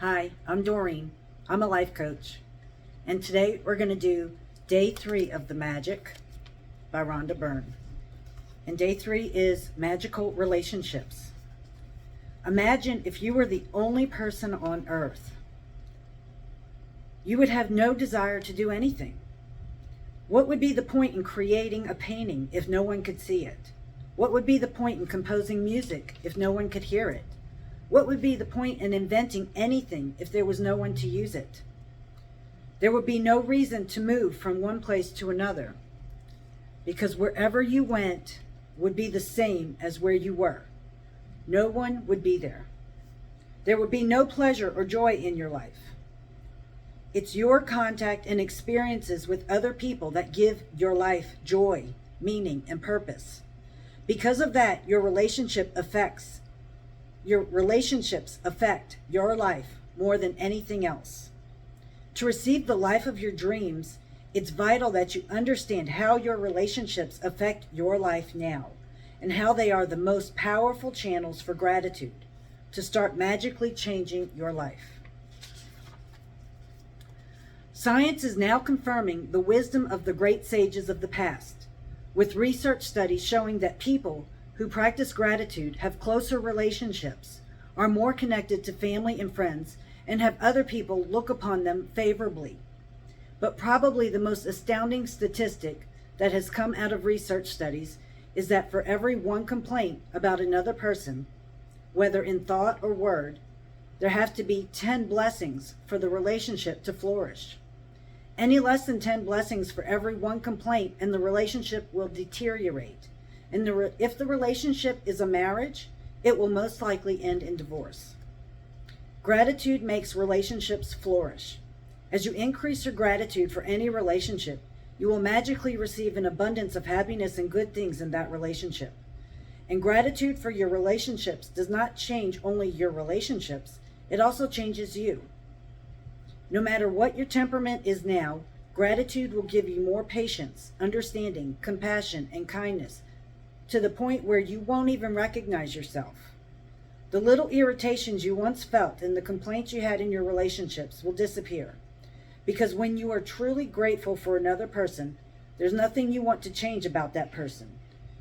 Hi, I'm Doreen. I'm a life coach. And today we're going to do day 3 of The Magic by Rhonda Byrne. And day 3 is magical relationships. Imagine if you were the only person on earth. You would have no desire to do anything. What would be the point in creating a painting if no one could see it? What would be the point in composing music if no one could hear it? What would be the point in inventing anything if there was no one to use it? There would be no reason to move from one place to another, because wherever you went would be the same as where you were. No one would be there. There would be no pleasure or joy in your life. It's your contact and experiences with other people that give your life joy, meaning, and purpose. Because of that, your relationships affect your life more than anything else. To receive the life of your dreams, it's vital that you understand how your relationships affect your life now and how they are the most powerful channels for gratitude to start magically changing your life. Science is now confirming the wisdom of the great sages of the past, with research studies showing that people who practice gratitude have closer relationships, are more connected to family and friends, and have other people look upon them favorably. But probably the most astounding statistic that has come out of research studies is that for every one complaint about another person, whether in thought or word, there have to be 10 blessings for the relationship to flourish. Any less than 10 blessings for every one complaint and the relationship will deteriorate. And if the relationship is a marriage, it will most likely end in divorce. Gratitude makes relationships flourish. As you increase your gratitude for any relationship, you will magically receive an abundance of happiness and good things in that relationship. And gratitude for your relationships does not change only your relationships, it also changes you. No matter what your temperament is now, gratitude will give you more patience, understanding, compassion, and kindness, to the point where you won't even recognize yourself. The little irritations you once felt and the complaints you had in your relationships will disappear. Because when you are truly grateful for another person, there's nothing you want to change about that person.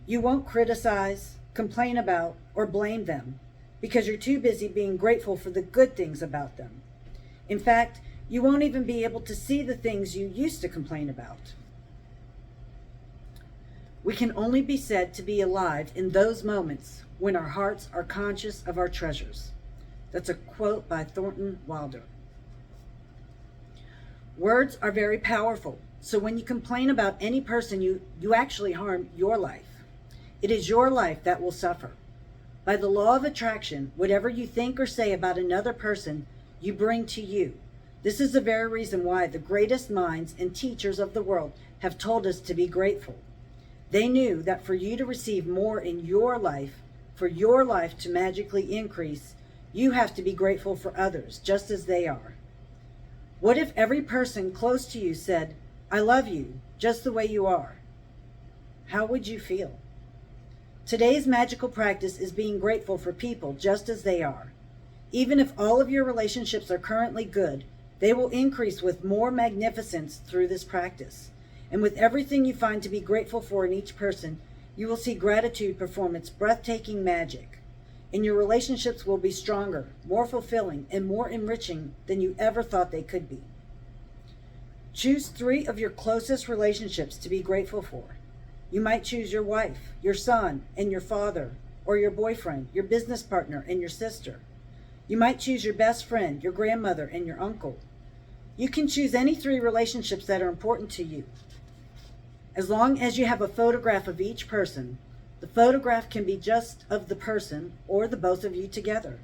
You won't criticize, complain about, or blame them, because you're too busy being grateful for the good things about them. In fact, you won't even be able to see the things you used to complain about. We can only be said to be alive in those moments when our hearts are conscious of our treasures. That's a quote by Thornton Wilder. Words are very powerful, so when you complain about any person, you actually harm your life. It is your life that will suffer. By the law of attraction, whatever you think or say about another person, you bring to you. This is the very reason why the greatest minds and teachers of the world have told us to be grateful. They knew that for you to receive more in your life, for your life to magically increase, you have to be grateful for others, just as they are. What if every person close to you said, "I love you, just the way you are"? How would you feel? Today's magical practice is being grateful for people just as they are. Even if all of your relationships are currently good, they will increase with more magnificence through this practice. And with everything you find to be grateful for in each person, you will see gratitude perform its breathtaking magic. And your relationships will be stronger, more fulfilling, and more enriching than you ever thought they could be. Choose 3 of your closest relationships to be grateful for. You might choose your wife, your son, and your father, or your boyfriend, your business partner, and your sister. You might choose your best friend, your grandmother, and your uncle. You can choose any 3 relationships that are important to you. As long as you have a photograph of each person, the photograph can be just of the person or the both of you together.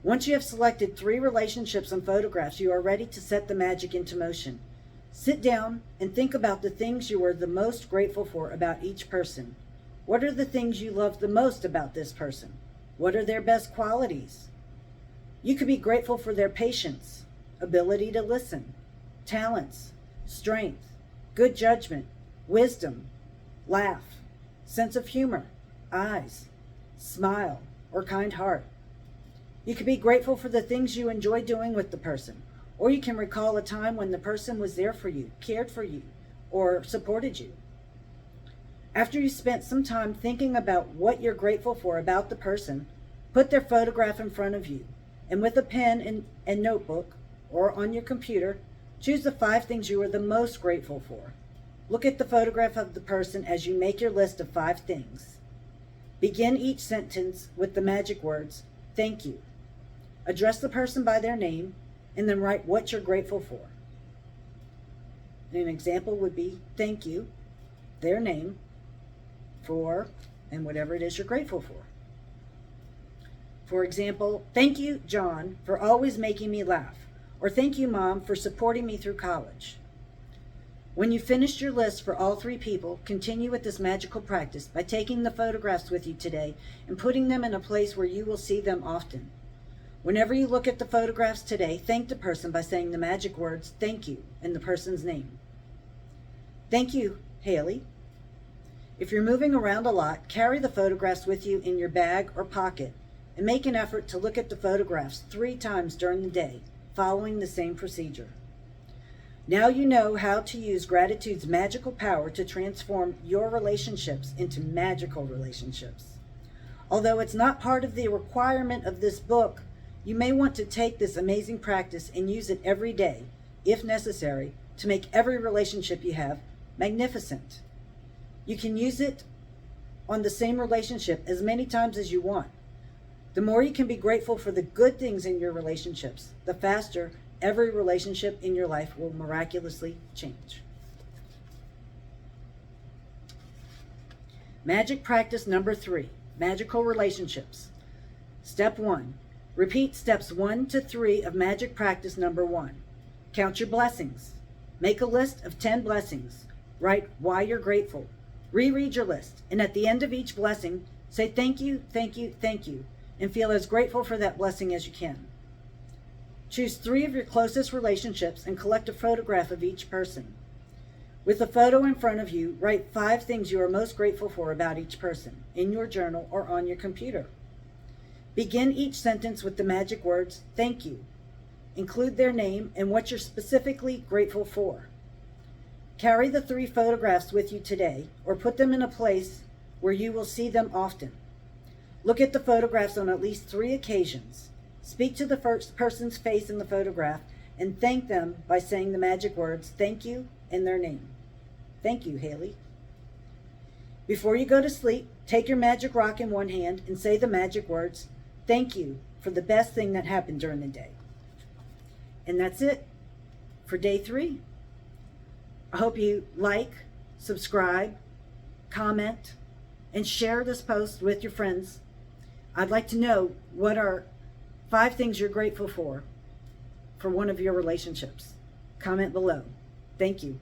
Once you have selected 3 relationships and photographs, you are ready to set the magic into motion. Sit down and think about the things you are the most grateful for about each person. What are the things you love the most about this person? What are their best qualities? You could be grateful for their patience, ability to listen, talents, strength, good judgment, wisdom, laugh, sense of humor, eyes, smile, or kind heart. You can be grateful for the things you enjoy doing with the person, or you can recall a time when the person was there for you, cared for you, or supported you. After you spent some time thinking about what you're grateful for about the person, put their photograph in front of you, and with a pen and notebook, or on your computer, choose the 5 things you are the most grateful for. Look at the photograph of the person as you make your list of 5 things. Begin each sentence with the magic words, "Thank you." Address the person by their name, and then write what you're grateful for. An example would be, "Thank you," their name, for, and whatever it is you're grateful for. For example, "Thank you, John, for always making me laugh," or "Thank you, Mom, for supporting me through college." When you've finished your list for all 3 people, continue with this magical practice by taking the photographs with you today and putting them in a place where you will see them often. Whenever you look at the photographs today, thank the person by saying the magic words, "Thank you," and the person's name. Thank you, Haley. If you're moving around a lot, carry the photographs with you in your bag or pocket and make an effort to look at the photographs 3 times during the day, following the same procedure. Now you know how to use gratitude's magical power to transform your relationships into magical relationships. Although it's not part of the requirement of this book, you may want to take this amazing practice and use it every day, if necessary, to make every relationship you have magnificent. You can use it on the same relationship as many times as you want. The more you can be grateful for the good things in your relationships, the faster every relationship in your life will miraculously change. Magic practice number 3, magical relationships. Step 1, repeat steps 1 to 3 of magic practice number 1. Count your blessings. Make a list of 10 blessings. Write why you're grateful. Reread your list, and at the end of each blessing, say thank you, thank you, thank you, and feel as grateful for that blessing as you can. Choose 3 of your closest relationships and collect a photograph of each person. With the photo in front of you, write 5 things you are most grateful for about each person in your journal or on your computer. Begin each sentence with the magic words, "Thank you." Include their name and what you're specifically grateful for. Carry the 3 photographs with you today, or put them in a place where you will see them often. Look at the photographs on at least 3 occasions. Speak to the first person's face in the photograph and thank them by saying the magic words, "Thank you," and their name. Thank you, Haley. Before you go to sleep, take your magic rock in one hand and say the magic words, "Thank you," for the best thing that happened during the day. And that's it for day 3. I hope you like, subscribe, comment, and share this post with your friends. I'd like to know what are 5 things you're grateful for one of your relationships. Comment below. Thank you.